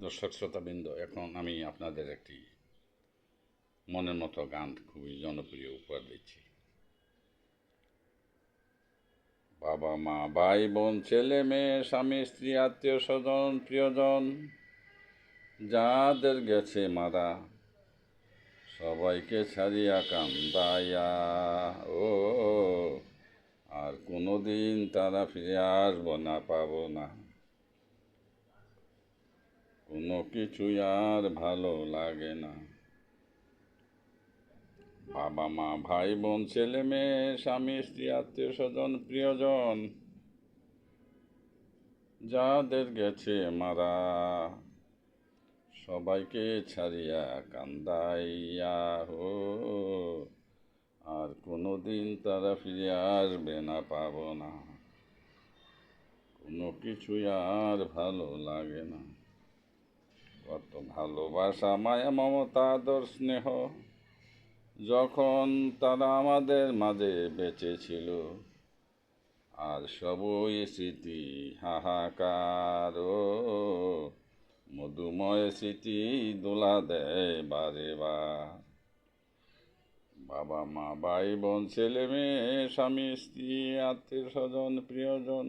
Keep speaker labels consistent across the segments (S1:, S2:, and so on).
S1: দর্শক শ্রোতাবৃন্দ, এখন আমি আপনাদের একটি মনের মতো গান খুবই জনপ্রিয় উপহার দিচ্ছি। বাবা মা ভাই বোন ছেলে মেয়ে স্বামী স্ত্রী আত্মীয় স্বজন প্রিয়জন যাদের গেছে মারা, সবাইকে ছাড়িয়া কান্দাইয়া ও আর কোনোদিন তারা ফিরে আসবো না, পাবো না, কোনো কিছুই আর ভালো লাগে না। বাবা মা ভাই বোন ছেলে মেয়ে স্বামী স্ত্রী আত্মীয় স্বজন প্রিয়জন যাদের গেছে মারা, সবাইকে ছাড়িয়া কান্দাইয়া হো আর কোনোদিন তারা ফিরে আসবে না, পাবো না, কোনো কিছুই আর ভালো লাগে না। কত ভালোবাসা মায়া মমতা আদর স্নেহ যখন তারা আমাদের মাঝে বেঁচে ছিল, আর সবই স্মৃতি হাহাকার মধুময় স্মৃতি দোলা দেয় বারে বার। বাবা মা ভাই বোন ছেলে মেয়ে স্বামী স্ত্রী আত্মীয় স্বজন প্রিয়জন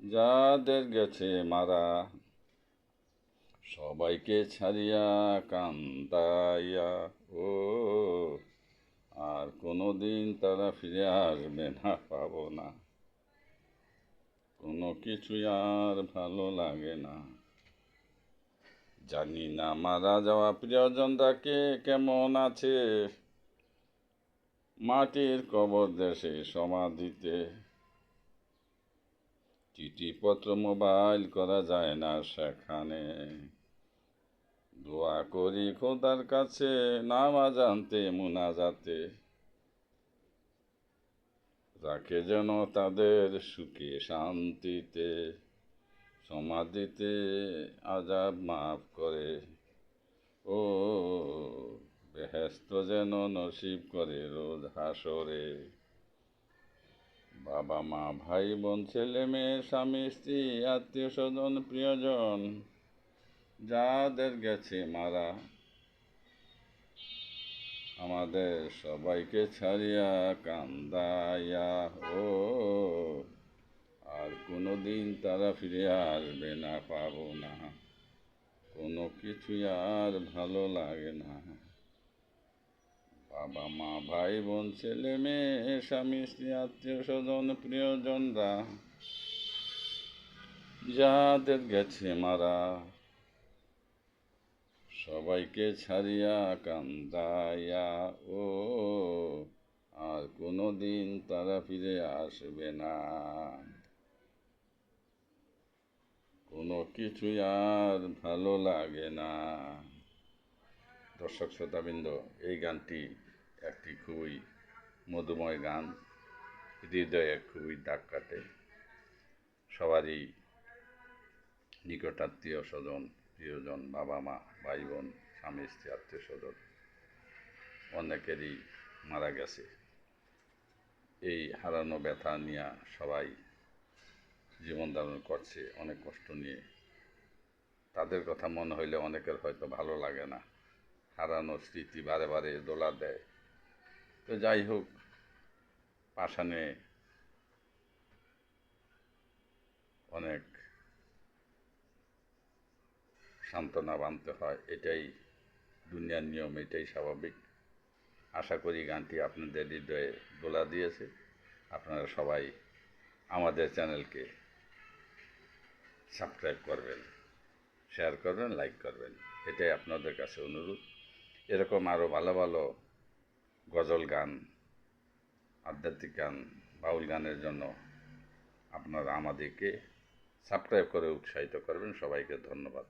S1: যাদের গেছে মারা, সবাইকে ছাড়িয়া কান্দাইয়া ও আর কোনোদিন তারা ফিরে আসবে না, পাবো না, কোনো কিছুই আর ভালো লাগে না। জানি না মারা যাওয়া প্রিয়জনরা কে কেমন আছে, মাটির কবর দেশে সমাধিতে, চিঠিপত্র মোবাইল করা যায় না সেখানে। দোয়া করি খোদার কাছে নামাজ আনতে মুনাজাতে, রাখে যেন তাদের সুখে শান্তিতে, সমাধিতে আযাব মাফ করে ও বেহেশত যেন নসিব করে রোজ হাসরে। বাবা মা ভাই বোন ছেলে মেয়ে স্বামী স্ত্রী আত্মীয় স্বজন প্রিয়জন যাদের গেছে মারা, আমাদের সবাইকে ছাড়িয়া কান্দাইয়া ও আর কোনোদিন তারা ফিরে আসবে না, পাবো না, কোনো কিছুই আর ভালো লাগে না। বাবা মা ভাই বোন ছেলে মেয়ে স্বামী স্ত্রী আত্মীয় স্বজন প্রিয়জনরা যাদের গেছে মারা, সবাইকে ছাড়িয়া কান্দাইয়া ও আর কোনোদিন তারা ফিরে আসবে না, কোনো কিছুই আর ভালো লাগে না। দর্শক শ্রোতাবৃন্দ, এই গানটি একটি খুবই মধুময় গান, হৃদয়ে খুবই দাগ কাটে। সবারই নিকটাত্মীয় স্বজন প্রিয়জন বাবা মা ভাই বোন স্বামী স্ত্রী আত্মীয় স্বজন অনেকেরই মারা গেছে। এই হারানো ব্যথা নিয়ে সবাই জীবন ধারণ করছে অনেক কষ্ট নিয়ে। তাদের কথা মনে হইলে অনেকের হয়তো ভালো লাগে না, হারানো স্মৃতি বারে বারে দোলা দেয়। তো যাই হোক, পাষাণে অনেক সান্ত্বনা বাঁধতে হয়, এটাই দুনিয়ার নিয়ম, এটাই স্বাভাবিক। আশা করি গানটি আপনাদের হৃদয়ে দোলা দিয়েছে। আপনারা সবাই আমাদের চ্যানেলকে সাবস্ক্রাইব করবেন, শেয়ার করবেন, লাইক করবেন, এটাই আপনাদের কাছে অনুরোধ। এরকম আরও ভালো ভালো গজল গান, আধ্যাত্মিক গান, বাউল গানের জন্য আপনারা আমাদেরকে সাবস্ক্রাইব করে উৎসাহিত করবেন। সবাইকে ধন্যবাদ।